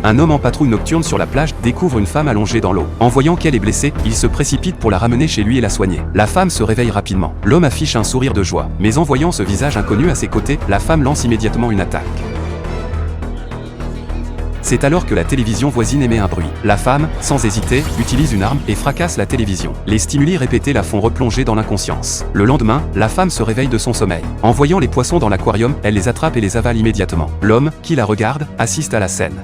Un homme en patrouille nocturne sur la plage découvre une femme allongée dans l'eau. En voyant qu'elle est blessée, il se précipite pour la ramener chez lui et la soigner. La femme se réveille rapidement. L'homme affiche un sourire de joie. Mais en voyant ce visage inconnu à ses côtés, la femme lance immédiatement une attaque. C'est alors que la télévision voisine émet un bruit. La femme, sans hésiter, utilise une arme et fracasse la télévision. Les stimuli répétés la font replonger dans l'inconscience. Le lendemain, la femme se réveille de son sommeil. En voyant les poissons dans l'aquarium, elle les attrape et les avale immédiatement. L'homme, qui la regarde, assiste à la scène.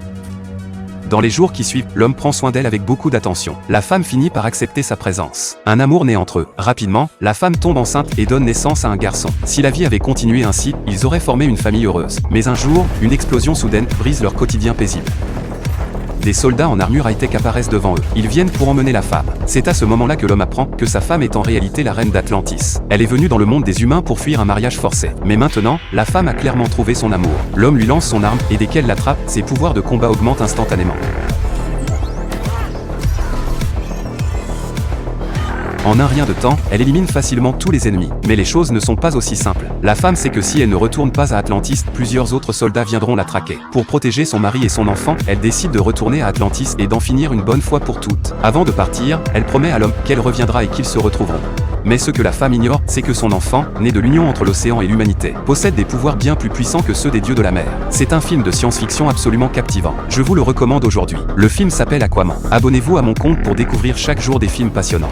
Dans les jours qui suivent, l'homme prend soin d'elle avec beaucoup d'attention. La femme finit par accepter sa présence. Un amour naît entre eux. Rapidement, la femme tombe enceinte et donne naissance à un garçon. Si la vie avait continué ainsi, ils auraient formé une famille heureuse. Mais un jour, une explosion soudaine brise leur quotidien paisible. Des soldats en armure high-tech apparaissent devant eux. Ils viennent pour emmener la femme. C'est à ce moment-là que l'homme apprend que sa femme est en réalité la reine d'Atlantis. Elle est venue dans le monde des humains pour fuir un mariage forcé. Mais maintenant, la femme a clairement trouvé son amour. L'homme lui lance son arme et dès qu'elle l'attrape, ses pouvoirs de combat augmentent instantanément. En un rien de temps, elle élimine facilement tous les ennemis. Mais les choses ne sont pas aussi simples. La femme sait que si elle ne retourne pas à Atlantis, plusieurs autres soldats viendront la traquer. Pour protéger son mari et son enfant, elle décide de retourner à Atlantis et d'en finir une bonne fois pour toutes. Avant de partir, elle promet à l'homme qu'elle reviendra et qu'ils se retrouveront. Mais ce que la femme ignore, c'est que son enfant, né de l'union entre l'océan et l'humanité, possède des pouvoirs bien plus puissants que ceux des dieux de la mer. C'est un film de science-fiction absolument captivant. Je vous le recommande aujourd'hui. Le film s'appelle Aquaman. Abonnez-vous à mon compte pour découvrir chaque jour des films passionnants.